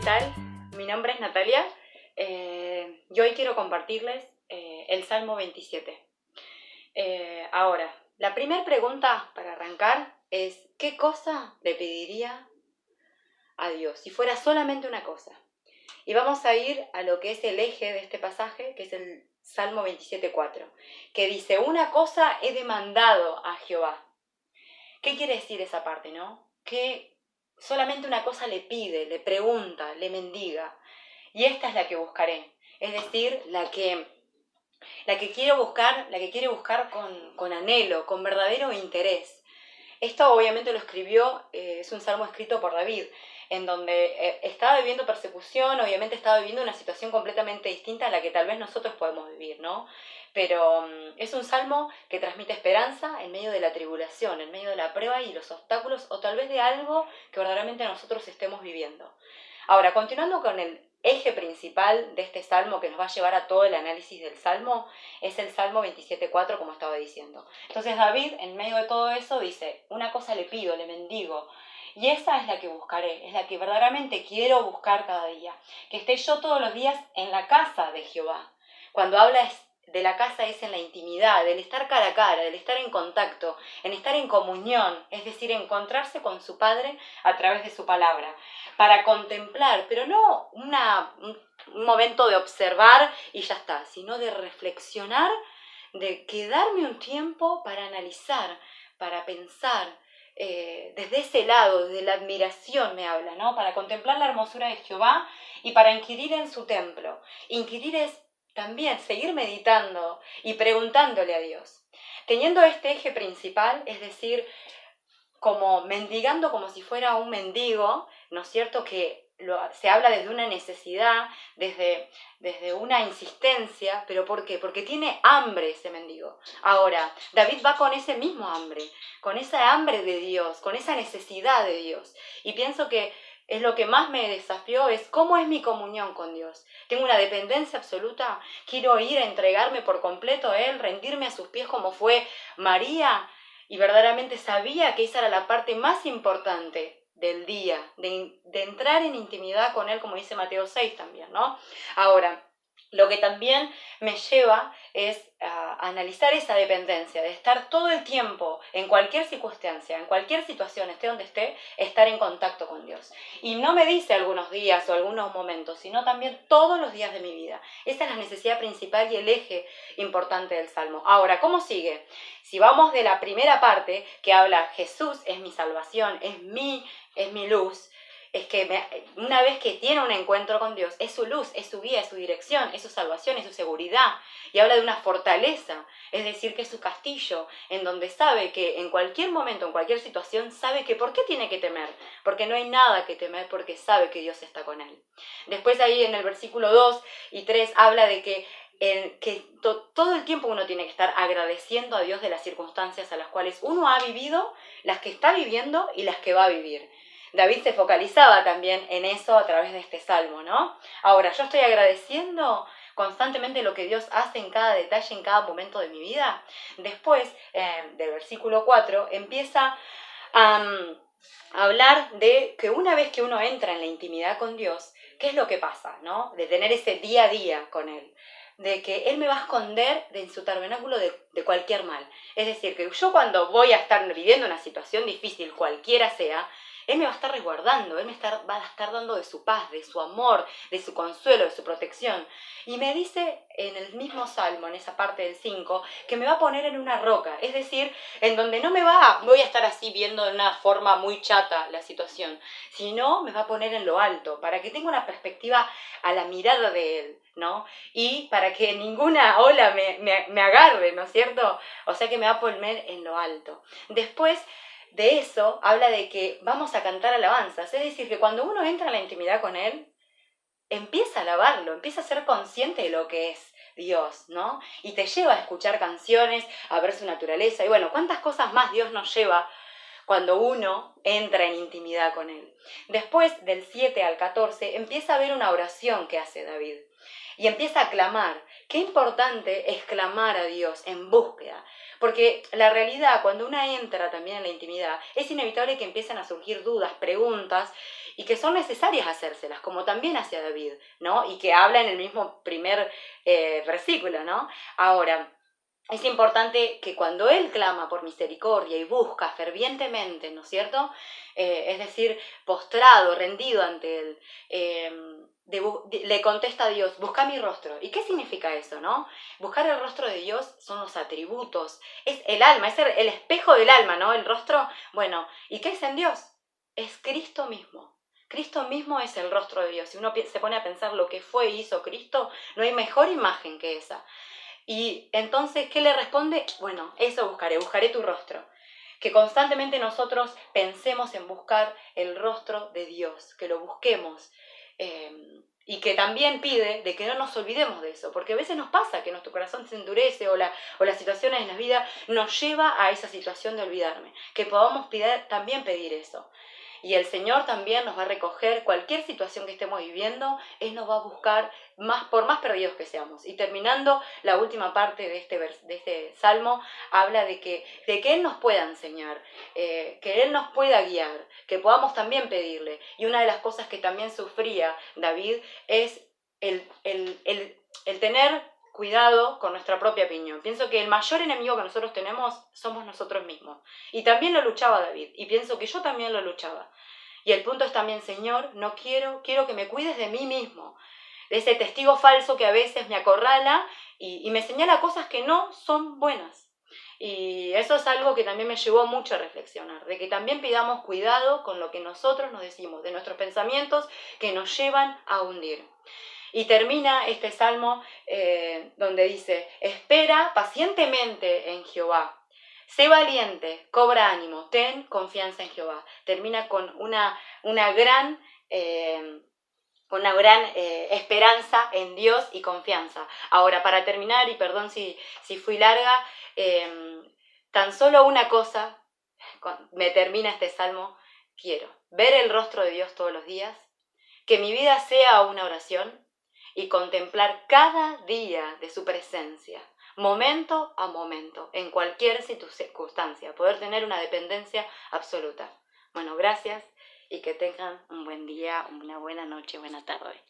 tal? Mi nombre es Natalia y hoy quiero compartirles el Salmo 27. Ahora, la primera pregunta para arrancar es: ¿qué cosa le pediría a Dios si fuera solamente una cosa? Y vamos a ir a lo que es el eje de este pasaje, que es el Salmo 27:4, que dice: una cosa he demandado a Jehová. ¿Qué quiere decir esa parte, no? Que solamente una cosa le pide, le pregunta, le mendiga. Y esta es la que buscaré. Es decir, la que quiero buscar, la que quiere buscar con anhelo, con verdadero interés. Esto obviamente lo escribió, es un salmo escrito por David, en donde estaba viviendo persecución, obviamente estaba viviendo una situación completamente distinta a la que tal vez nosotros podemos vivir, ¿no? Pero es un salmo que transmite esperanza en medio de la tribulación, en medio de la prueba y los obstáculos, o tal vez de algo que verdaderamente nosotros estemos viviendo. Ahora, continuando con el eje principal de este salmo que nos va a llevar a todo el análisis del salmo, es el Salmo 27:4, como estaba diciendo. Entonces David, en medio de todo eso, dice: una cosa le pido, le mendigo, y esa es la que buscaré, es la que verdaderamente quiero buscar cada día, que esté yo todos los días en la casa de Jehová. Cuando habla de la casa es en la intimidad, del estar cara a cara, del estar en contacto, en estar en comunión, es decir, encontrarse con su Padre a través de su palabra, para contemplar, pero no un momento de observar y ya está, sino de reflexionar, de quedarme un tiempo para analizar, para pensar, desde ese lado, desde la admiración me habla, ¿no? Para contemplar la hermosura de Jehová y para inquirir en su templo. Inquirir es también seguir meditando y preguntándole a Dios. Teniendo este eje principal, es decir, como mendigando como si fuera un mendigo, ¿no es cierto? Que se habla desde una necesidad, desde una insistencia, pero ¿por qué? Porque tiene hambre ese mendigo. Ahora, David va con ese mismo hambre, con esa hambre de Dios, con esa necesidad de Dios. Y pienso que es lo que más me desafió, es cómo es mi comunión con Dios. Tengo una dependencia absoluta, quiero ir a entregarme por completo a Él, rendirme a sus pies como fue María, y verdaderamente sabía que esa era la parte más importante del día, de entrar en intimidad con Él, como dice Mateo 6 también, ¿no? Ahora, lo que también me lleva es a analizar esa dependencia, de estar todo el tiempo, en cualquier circunstancia, en cualquier situación, esté donde esté, estar en contacto con Dios. Y no me dice algunos días o algunos momentos, sino también todos los días de mi vida. Esa es la necesidad principal y el eje importante del Salmo. Ahora, ¿cómo sigue? Si vamos de la primera parte, que habla Jesús es mi salvación, es mi luz, es que una vez que tiene un encuentro con Dios, es su luz, es su guía, es su dirección, es su salvación, es su seguridad. Y habla de una fortaleza, es decir, que es su castillo, en donde sabe que en cualquier momento, en cualquier situación, sabe que ¿por qué tiene que temer? Porque no hay nada que temer, porque sabe que Dios está con él. Después ahí en el versículo 2 y 3 habla de que todo el tiempo uno tiene que estar agradeciendo a Dios de las circunstancias a las cuales uno ha vivido, las que está viviendo y las que va a vivir. David se focalizaba también en eso a través de este salmo, ¿no? Ahora, yo estoy agradeciendo constantemente lo que Dios hace en cada detalle, en cada momento de mi vida. Después, del versículo 4, empieza a hablar de que una vez que uno entra en la intimidad con Dios, ¿qué es lo que pasa, no? De tener ese día a día con Él, de que Él me va a esconder en su tabernáculo de cualquier mal. Es decir, que yo cuando voy a estar viviendo una situación difícil, cualquiera sea, Él me va a estar resguardando, Él va a estar dando de su paz, de su amor, de su consuelo, de su protección. Y me dice en el mismo salmo, en esa parte del 5, que me va a poner en una roca, es decir, en donde no voy a estar así viendo de una forma muy chata la situación, sino me va a poner en lo alto, para que tenga una perspectiva a la mirada de Él, ¿no? Y para que ninguna ola me agarre, ¿no es cierto? O sea que me va a poner en lo alto. Después de eso, habla de que vamos a cantar alabanzas, es decir, que cuando uno entra en la intimidad con Él, empieza a alabarlo, empieza a ser consciente de lo que es Dios, ¿no? Y te lleva a escuchar canciones, a ver su naturaleza, y bueno, cuántas cosas más Dios nos lleva cuando uno entra en intimidad con Él. Después, del 7 al 14, empieza a ver una oración que hace David. Y empieza a clamar qué importante es clamar a Dios en búsqueda. Porque la realidad, cuando una entra también en la intimidad, es inevitable que empiecen a surgir dudas, preguntas, y que son necesarias hacérselas, como también hacía David, ¿no? Y que habla en el mismo primer versículo, ¿no? Ahora, es importante que cuando él clama por misericordia y busca fervientemente, ¿no es cierto? Es decir, postrado, rendido ante él, le contesta a Dios, busca mi rostro. ¿Y qué significa eso, no? Buscar el rostro de Dios son los atributos, es el alma, es el espejo del alma, ¿no? El rostro, bueno, ¿y qué es en Dios? Es Cristo mismo. Cristo mismo es el rostro de Dios. Si uno se pone a pensar lo que fue y hizo Cristo, no hay mejor imagen que esa. Y entonces, ¿qué le responde? Bueno, eso buscaré tu rostro. Que constantemente nosotros pensemos en buscar el rostro de Dios, que lo busquemos. Y que también pide de que no nos olvidemos de eso, porque a veces nos pasa que nuestro corazón se endurece o las situaciones en la vida nos lleva a esa situación de olvidarme, que podamos también pedir eso. Y el Señor también nos va a recoger cualquier situación que estemos viviendo, Él nos va a buscar por más perdidos que seamos. Y terminando la última parte de este salmo, habla de que Él nos pueda enseñar, que Él nos pueda guiar, que podamos también pedirle. Y una de las cosas que también sufría David es el tener cuidado con nuestra propia opinión. Pienso que el mayor enemigo que nosotros tenemos somos nosotros mismos. Y también lo luchaba David, y pienso que yo también lo luchaba. Y el punto es también, Señor, no quiero que me cuides de mí mismo, de ese testigo falso que a veces me acorrala y me señala cosas que no son buenas. Y eso es algo que también me llevó mucho a reflexionar, de que también pidamos cuidado con lo que nosotros nos decimos, de nuestros pensamientos que nos llevan a hundir. Y termina este salmo donde dice, espera pacientemente en Jehová. Sé valiente, cobra ánimo, ten confianza en Jehová. Termina con una gran esperanza en Dios y confianza. Ahora, para terminar, y perdón si fui larga, tan solo una cosa me termina este salmo. Quiero ver el rostro de Dios todos los días, que mi vida sea una oración y contemplar cada día de su presencia, momento a momento, en cualquier circunstancia, poder tener una dependencia absoluta. Bueno, gracias y que tengan un buen día, una buena noche, buena tarde.